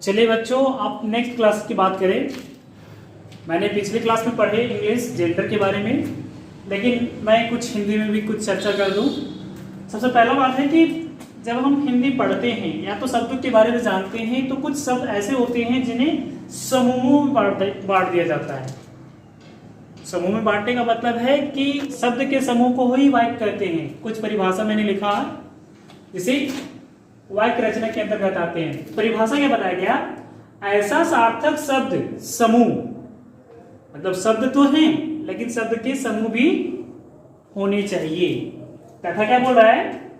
चलिए बच्चों, आप नेक्स्ट क्लास की बात करें। मैंने पिछले क्लास में पढ़े इंग्लिश जेंडर के बारे में, लेकिन मैं कुछ हिंदी में भी कुछ चर्चा कर दूं। सबसे पहला बात है कि जब हम हिंदी पढ़ते हैं या तो शब्दों के बारे में जानते हैं, तो कुछ शब्द ऐसे होते हैं जिन्हें समूहों में बांट दिया जाता है। समूह में बांटने का मतलब है कि शब्द के समूह को ही वाक्य कहते हैं। कुछ परिभाषा मैंने लिखा है, जिसे वाक्य रचना के अंतर्गत आते हैं। परिभाषा क्या बताया गया? ऐसा सार्थक शब्द समूह, मतलब शब्द तो हैं लेकिन शब्द के समूह भी होने चाहिए। तथा क्या बोल रहा है?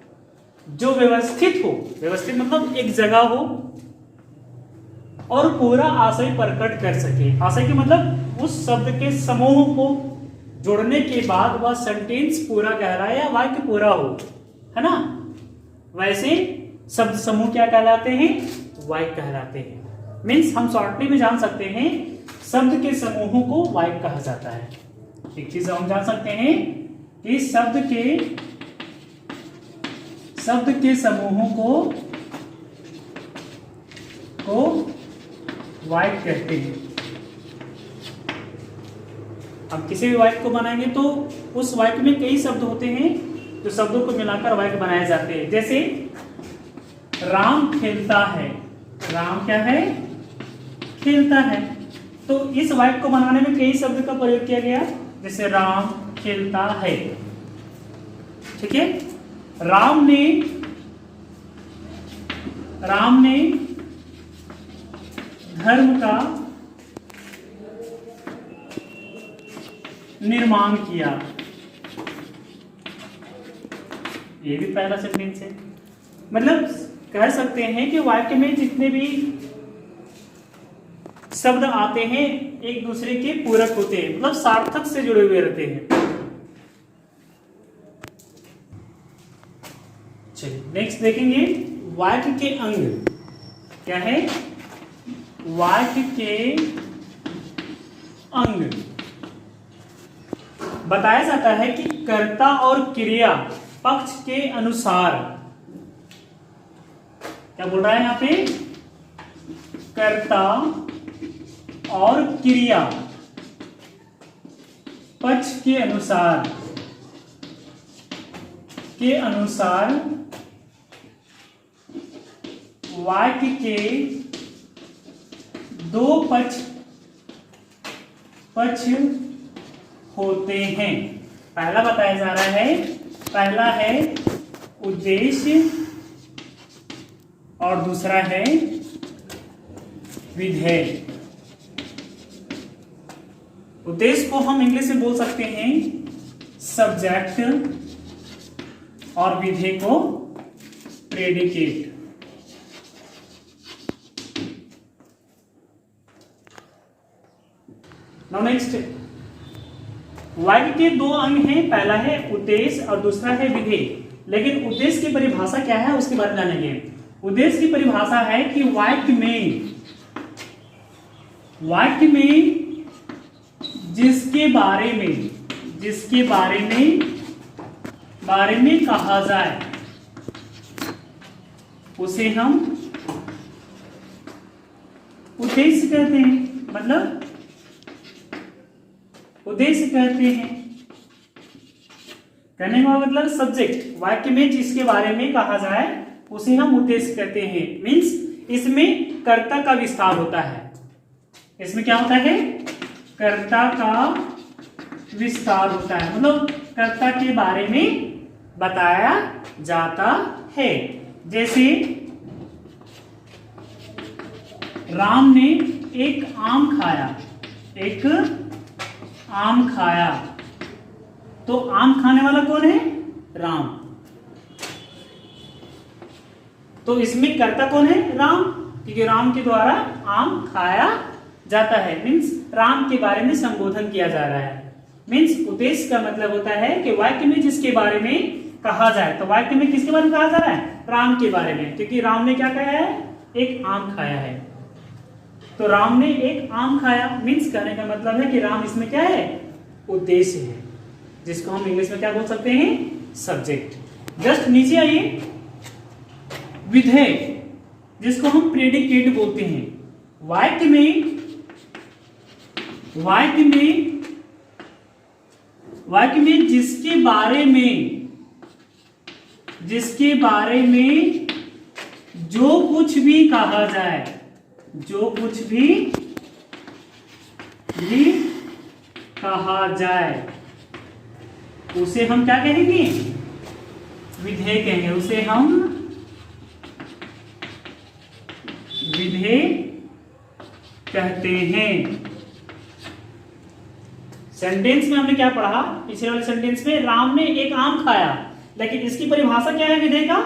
जो व्यवस्थित हो, व्यवस्थित मतलब एक जगह हो और पूरा आशय प्रकट कर सके। आशय के मतलब उस शब्द के समूह को जोड़ने के बाद वह सेंटेंस पूरा कहलाए या वाक्य पूरा हो, है ना। वैसे शब्द समूह क्या कहलाते हैं? वाक्य कहलाते हैं। मीन्स हम शॉर्टली में जान सकते हैं शब्द के समूहों को वाक्य कहा जाता है। एक चीज हम जान सकते हैं कि शब्द के समूहों को वाक्य कहते हैं। हम किसी भी वाक्य को बनाएंगे तो उस वाक्य में कई शब्द होते हैं जो शब्दों को मिलाकर वाक्य बनाए जाते हैं। जैसे राम खेलता है। राम क्या है? खेलता है। तो इस वाक्य को बनाने में कई शब्द का प्रयोग किया गया, जैसे राम खेलता है। ठीक है। राम ने धर्म का निर्माण किया। ये भी पहला सेंटेंस है। मतलब कह सकते हैं कि वाक्य में जितने भी शब्द आते हैं एक दूसरे के पूरक होते हैं, मतलब सार्थक से जुड़े हुए रहते हैं। चलिए नेक्स्ट देखेंगे वाक्य के अंग। क्या है? वाक्य के अंग बताया जाता है कि कर्ता और क्रिया पक्ष के अनुसार। क्या बोल रहा है यहां पे? कर्ता और क्रिया पक्ष के अनुसार वाक्य के दो पक्ष होते हैं। पहला बताया जा रहा है, पहला है उद्देश्य और दूसरा है विधेय। उद्देश्य को हम इंग्लिश में बोल सकते हैं सब्जेक्ट और विधेय को प्रेडिकेट। नाउ नेक्स्ट, वाक्य के दो अंग हैं, पहला है उद्देश्य और दूसरा है विधेय। लेकिन उद्देश्य की परिभाषा क्या है उसके बारे में जानेंगे। उद्देश्य की परिभाषा है कि वाक्य में जिसके बारे में कहा जाए उसे हम उद्देश्य कहते हैं। मतलब उद्देश्य कहते हैं, कहने का मतलब सब्जेक्ट। वाक्य में जिसके बारे में कहा जाए उसे हम उद्देश्य कहते हैं। मीन्स इसमें कर्ता का विस्तार होता है। इसमें क्या होता है? कर्ता का विस्तार होता है, मतलब कर्ता के बारे में बताया जाता है। जैसे राम ने एक आम खाया। तो आम खाने वाला कौन है? राम। तो इसमें कर्ता कौन है? राम, क्योंकि राम के द्वारा आम खाया जाता है। मीन्स राम के बारे में संबोधन किया जा रहा है। मीन्स उद्देश्य का मतलब होता है कि वाक्य में जिसके बारे में कहा जाए। तो वाक्य में किसके बारे में कहा जा रहा है? राम के बारे में, क्योंकि राम ने क्या खाया है? एक आम खाया है। तो राम ने एक आम खाया, मीन्स कहने का मतलब है कि राम इसमें क्या है? उद्देश्य है, जिसको हम इंग्लिश में क्या बोल सकते हैं? सब्जेक्ट। जस्ट नीचे आइए, विधेय जिसको हम प्रेडिकेट बोलते हैं। वाक्य में जिसके बारे में जो कुछ भी कहा जाए, कहा जाए उसे हम क्या कहेंगे? विधेय कहेंगे। उसे हम विधेय कहते हैं। सेंटेंस में हमने क्या पढ़ा? पिछले वाले सेंटेंस में राम ने एक आम खाया, लेकिन इसकी परिभाषा क्या है विधेय का?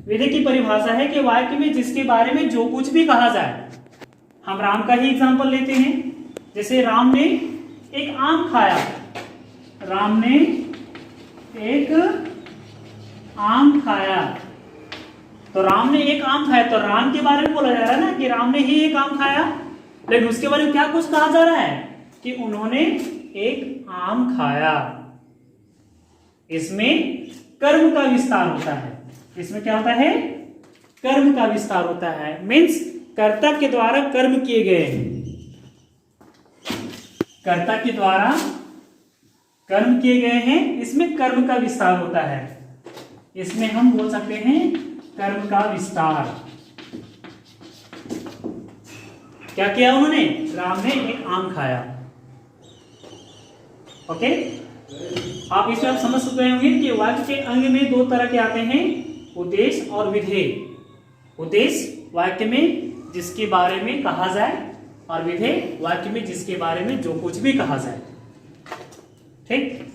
विधेय की परिभाषा है कि वाक्य में जिसके बारे में जो कुछ भी कहा जाए। हम राम का ही एग्जांपल लेते हैं। जैसे राम ने एक आम खाया, राम ने एक आम खाया, तो राम ने एक आम खाया, तो राम के बारे में बोला जा रहा है ना कि राम ने ही एक आम खाया, लेकिन उसके बारे में क्या कुछ कहा जा रहा है कि उन्होंने एक आम खाया। इसमें कर्म का विस्तार होता है। इसमें क्या होता है? कर्म का विस्तार होता है। मीन्स कर्ता के द्वारा कर्म किए गए हैं। कर्ता के द्वारा कर्म किए गए हैं, इसमें कर्म का विस्तार होता है। इसमें हम बोल सकते हैं कर्म का विस्तार। क्या किया उन्होंने? राम ने एक आम खाया। ओके, आप इसमें आप समझ सकते होंगे कि वाक्य के अंग में दो तरह के आते हैं, उद्देश्य और विधेय। उद्देश्य वाक्य में जिसके बारे में कहा जाए, और विधेय वाक्य में जिसके बारे में जो कुछ भी कहा जाए। ठीक।